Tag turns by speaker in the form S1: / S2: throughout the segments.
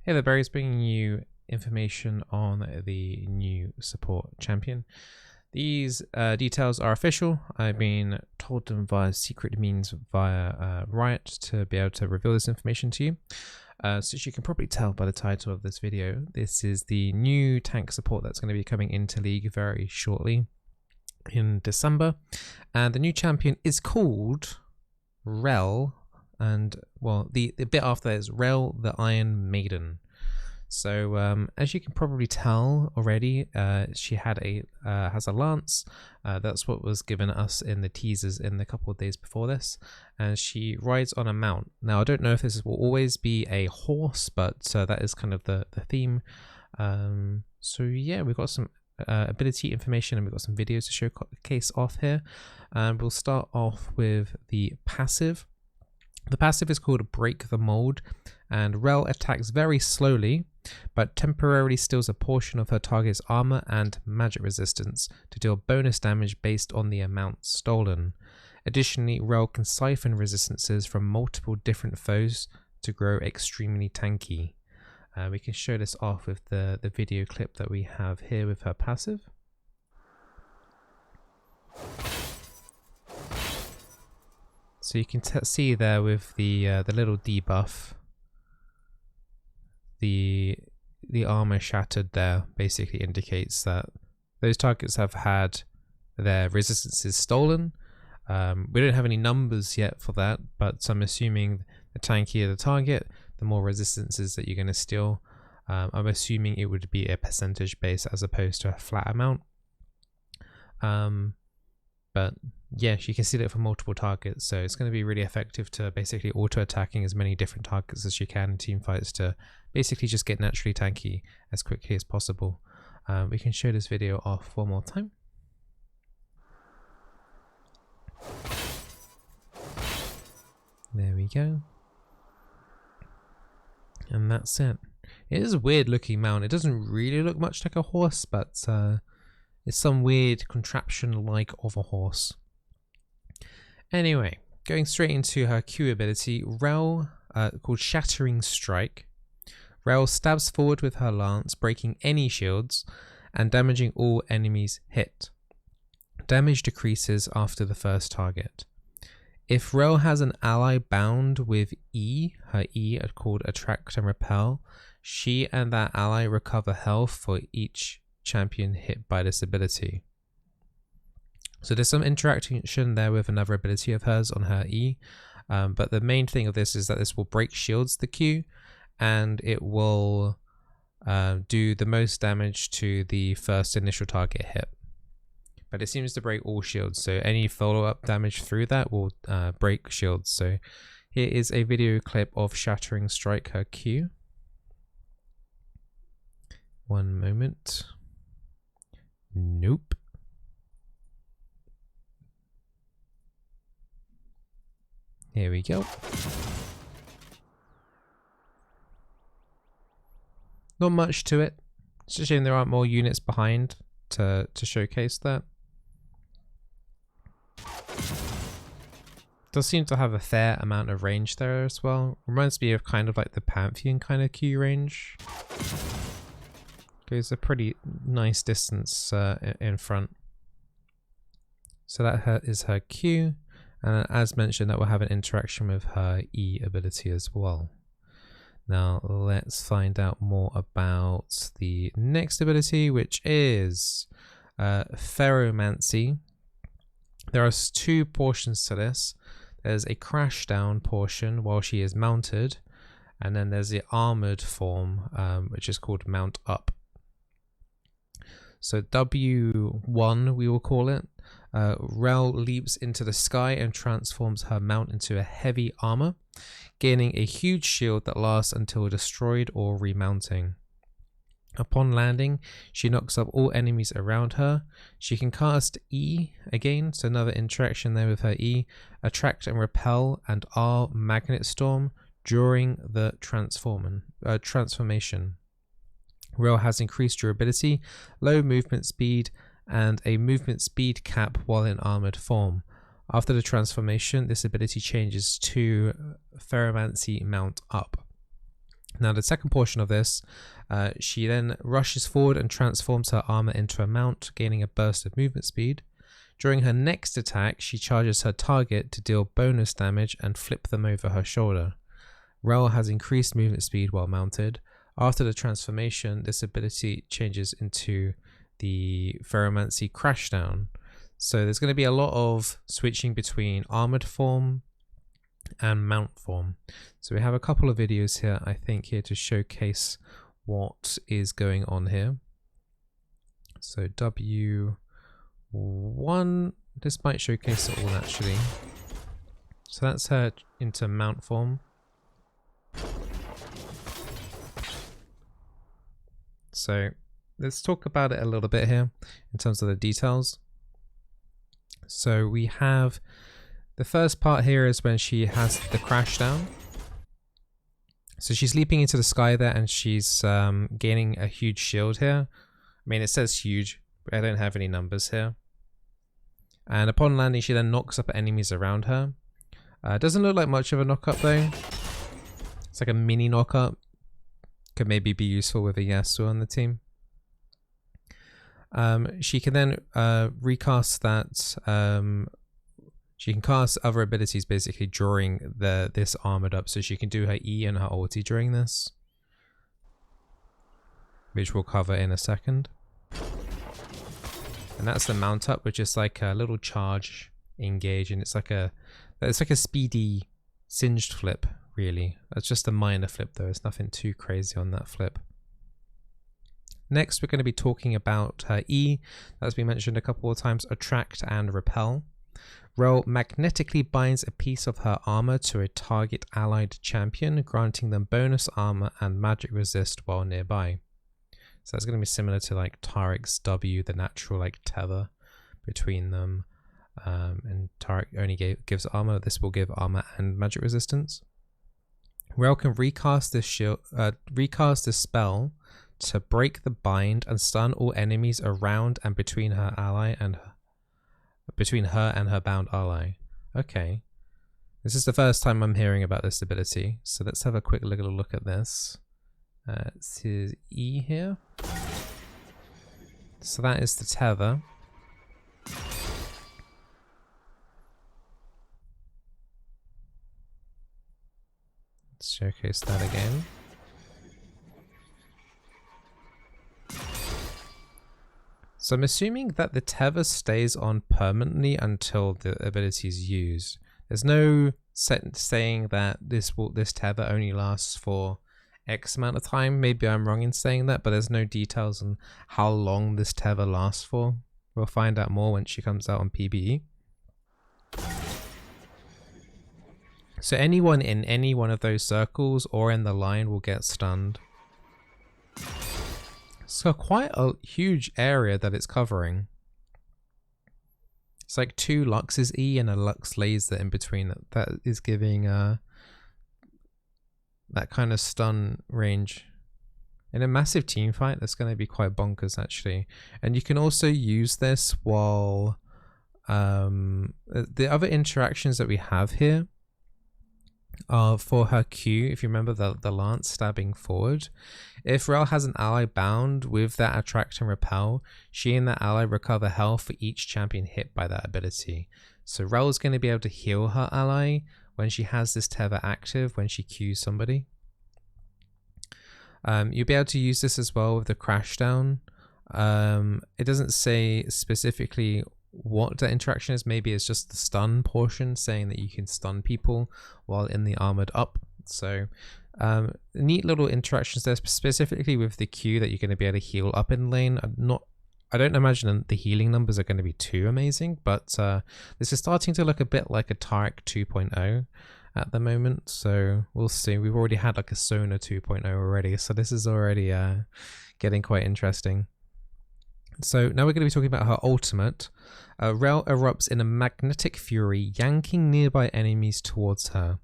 S1: Hey there, Barry's bringing you information on the new support champion. These details are official. I've been told them via secret means via Riot to be able to reveal this information to you. So as you can probably tell by the title of this video, this is the new tank support that's going to be coming into League very shortly in December. And the new champion is called Rell. And well, the bit after that is Rell the Iron Maiden. So as you can probably tell already, she had has a lance. That's what was given us in the teasers in the couple of days before this, and she rides on a mount. Now I don't know if this will always be a horse, but that is kind of the theme. So yeah, we've got some ability information and we've got some videos to showcase off here. We'll start off with the passive. The passive is called Break the Mold, and Rell attacks very slowly, but temporarily steals a portion of her target's armor and magic resistance to deal bonus damage based on the amount stolen. Additionally, Rell can siphon resistances from multiple different foes to grow extremely tanky. We can show this off with the video clip that we have here with her passive. So you can see there with the little debuff, the armor shattered there basically indicates that those targets have had their resistances stolen. We don't have any numbers yet for that, but I'm assuming the tankier the target, the more resistances that you're going to steal. I'm assuming it would be a percentage base as opposed to a flat amount. But yeah, you can see that for multiple targets, so it's going to be really effective to basically auto-attacking as many different targets as you can in team fights to basically just get naturally tanky as quickly as possible. We can show this video off one more time. There we go. And that's it. It is a weird looking mount. It doesn't really look much like a horse, but it's some weird contraption like of a horse. Anyway, going straight into her Q ability, Rell, called Shattering Strike. Rell stabs forward with her lance, breaking any shields and damaging all enemies hit. Damage decreases after the first target. If Rell has an ally bound with E, her E are called Attract and Repel, she and that ally recover health for each champion hit by this ability. So there's some interaction there with another ability of hers on her E, but the main thing of this is that this will break shields, the Q, and it will do the most damage to the first initial target hit. But it seems to break all shields, so any follow-up damage through that will break shields. So here is a video clip of Shattering Strike, her Q. One moment. Nope. Here we go. Not much to it. It's a shame there aren't more units behind to showcase that. Does seem to have a fair amount of range there as well. Reminds me of kind of like the Pantheon kind of Q range. Goes a pretty nice distance in front. So that is her Q, and as mentioned, that will have an interaction with her E ability as well. Now let's find out more about the next ability, which is Ferromancy. There are two portions to this. There's a crash down portion while she is mounted, and then there's the armored form, which is called Mount Up. So W1 we will call it. Rell leaps into the sky and transforms her mount into a heavy armor, gaining a huge shield that lasts until destroyed or remounting. Upon landing, she knocks up all enemies around her. She can cast E again, so another interaction there with her E, Attract and Repel, and R Magnet Storm during the transformation. Rell has increased durability, low movement speed, and a movement speed cap while in armored form. After the transformation, this ability changes to Ferromancy Mount Up. Now the second portion of this, she then rushes forward and transforms her armor into a mount, gaining a burst of movement speed. During her next attack, she charges her target to deal bonus damage and flip them over her shoulder. Rell has increased movement speed while mounted. After the transformation, this ability changes into the Ferromancy Crashdown. So there's going to be a lot of switching between armored form and mount form. So we have a couple of videos here, I think, here to showcase what is going on here. So W1, this might showcase it all actually. So that's her into mount form. So let's talk about it a little bit here in terms of the details. So we have the first part here is when she has the crash down. So she's leaping into the sky there and she's gaining a huge shield here. I mean, it says huge, but I don't have any numbers here. And upon landing, she then knocks up enemies around her. Doesn't look like much of a knock up though. It's like a mini knock up. Could maybe be useful with a Yasuo on the team. She can then recast that. She can cast other abilities basically during this armored up, so she can do her E and her ulti during this, which we'll cover in a second. And that's the mount up, which is like a little charge engage, and it's like a speedy singed flip. Really, it's just a minor flip though. It's nothing too crazy on that flip. Next, we're going to be talking about her E, as we mentioned a couple of times, attract and repel. Rell magnetically binds a piece of her armor to a target allied champion, granting them bonus armor and magic resist while nearby. So that's going to be similar to like Tariq's W, the natural like tether between them. And Tariq only gives armor. This will give armor and magic resistance. Rell can recast this spell to break the bind and stun all enemies around and between her and her bound ally. Okay, this is the first time I'm hearing about this ability, so let's have a quick little look at this. It's his E here. So that is the tether. Let's showcase that again. So I'm assuming that the tether stays on permanently until the ability is used. There's no saying that this tether only lasts for X amount of time. Maybe I'm wrong in saying that, but there's no details on how long this tether lasts for. We'll find out more when she comes out on PBE. So anyone in any one of those circles or in the line will get stunned. So quite a huge area that it's covering. It's like 2 Lux's E and a Lux laser in between that is giving that kind of stun range. In a massive team fight, that's going to be quite bonkers actually. And you can also use this while the other interactions that we have here are for her Q. If you remember the lance stabbing forward, if Rell has an ally bound with that attract and repel, she and that ally recover health for each champion hit by that ability. So Rell is going to be able to heal her ally when she has this tether active when she Qs somebody. You'll be able to use this as well with the crash down. It doesn't say specifically what the interaction is. Maybe it's just the stun portion, saying that you can stun people while in the armored up. So neat little interactions there, specifically with the Q that you're going to be able to heal up in lane. I don't imagine the healing numbers are going to be too amazing, but this is starting to look a bit like a Tariq 2.0 at the moment, so we'll see. We've already had like a Sona 2.0 already, so this is already getting quite interesting. So now we're going to be talking about her ultimate. Rell erupts in a magnetic fury, yanking nearby enemies towards her.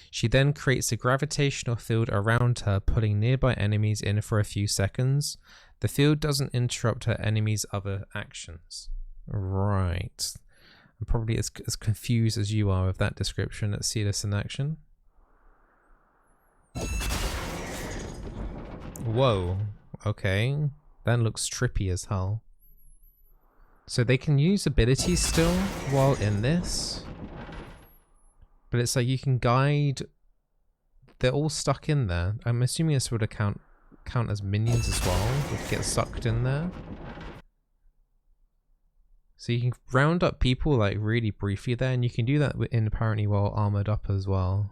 S1: She then creates a gravitational field around her, pulling nearby enemies in for a few seconds. The field doesn't interrupt her enemies' other actions. Right. I'm probably as confused as you are with that description. Let's see this in action. Whoa. Okay. That looks trippy as hell. So they can use abilities still while in this. But it's like you can guide. They're all stuck in there. I'm assuming this would count as minions as well. Would get sucked in there. So you can round up people like really briefly there, and you can do that in apparently while armored up as well.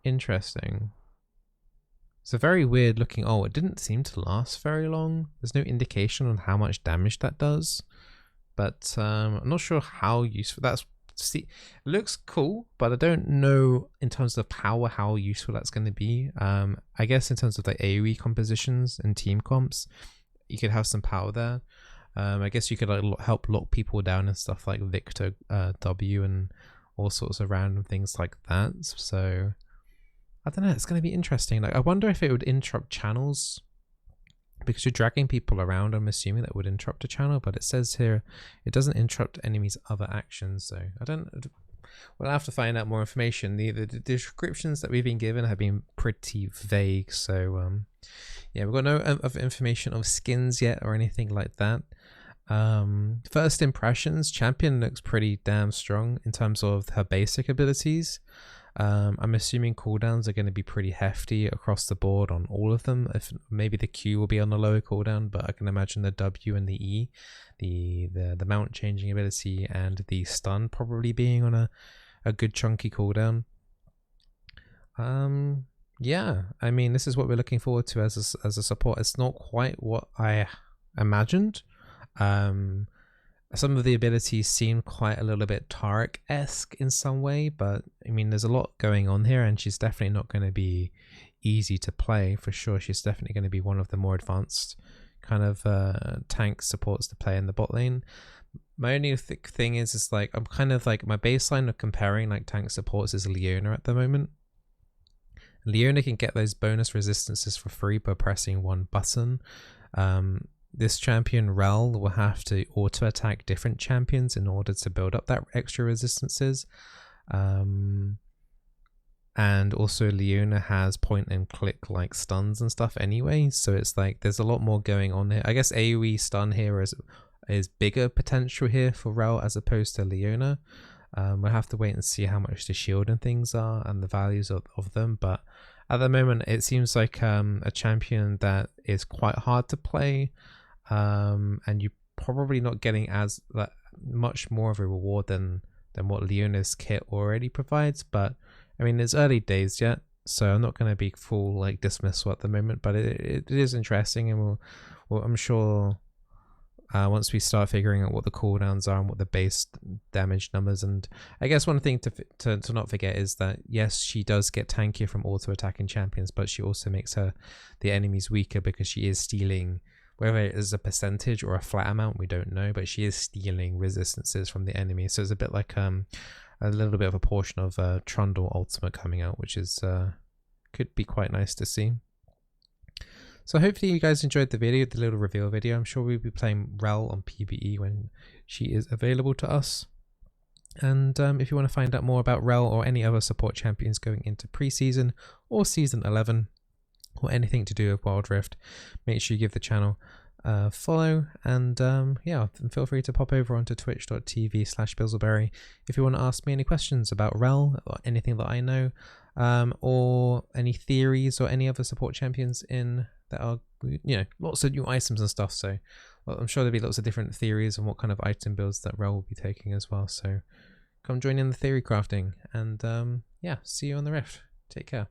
S1: Interesting. It's a very weird looking. Oh, it didn't seem to last very long. There's no indication on how much damage that does, but I'm not sure how useful that's. See, it looks cool, but I don't know in terms of power how useful that's going to be. I guess in terms of like AoE compositions and team comps, you could have some power there. I guess you could like help lock people down and stuff like Victor W and all sorts of random things like that. So I don't know, it's going to be interesting. Like I wonder if it would interrupt channels, because you're dragging people around. I'm assuming that would interrupt a channel, but it says here it doesn't interrupt enemies' other actions. So I don't. We'll have to find out more information. The descriptions that we've been given have been pretty vague. So yeah, we've got no other information of skins yet or anything like that. First impressions, champion looks pretty damn strong in terms of her basic abilities. I'm assuming cooldowns are going to be pretty hefty across the board on all of them. If maybe the Q will be on the lower cooldown, but I can imagine the W and the E, the mount changing ability, and the stun probably being on a good chunky cooldown. Yeah, I mean, this is what we're looking forward to as a support. It's not quite what I imagined. Some of the abilities seem quite a little bit Tarek-esque in some way, but I mean, there's a lot going on here, and she's definitely not going to be easy to play for sure. She's definitely going to be one of the more advanced kind of tank supports to play in the bot lane. My only thing is like, I'm kind of like, my baseline of comparing like tank supports is Leona at the moment. Leona can get those bonus resistances for free by pressing one button. This champion, Rell, will have to auto-attack different champions in order to build up that extra resistances. And also Leona has point and click like stuns and stuff anyway, so it's like there's a lot more going on here. I guess AoE stun here is bigger potential here for Rell as opposed to Leona. We'll have to wait and see how much the shield and things are and the values of them, but at the moment it seems like a champion that is quite hard to play. And you're probably not getting as much more of a reward than what Leona's kit already provides. But I mean, it's early days yet, so I'm not going to be full like dismissal at the moment. But it is interesting, and I'm sure once we start figuring out what the cooldowns are and what the base damage numbers, and I guess one thing to not forget is that yes, she does get tankier from auto attacking champions, but she also makes the enemies weaker because she is stealing. Whether it is a percentage or a flat amount, we don't know, but she is stealing resistances from the enemy. So it's a bit like a little bit of a portion of Trundle Ultimate coming out, which is could be quite nice to see. So hopefully you guys enjoyed the video, the little reveal video. I'm sure we'll be playing Rell on PvE when she is available to us. And if you want to find out more about Rell or any other support champions going into preseason or season 11, or anything to do with Wild Rift, make sure you give the channel a follow, and yeah, feel free to pop over onto twitch.tv/Bizzleberry if you want to ask me any questions about Rell or anything that I know, or any theories or any other support champions in that are, you know, lots of new items and stuff. So well, I'm sure there'll be lots of different theories on what kind of item builds that Rell will be taking as well. So come join in the theory crafting, and yeah, see you on the Rift. Take care.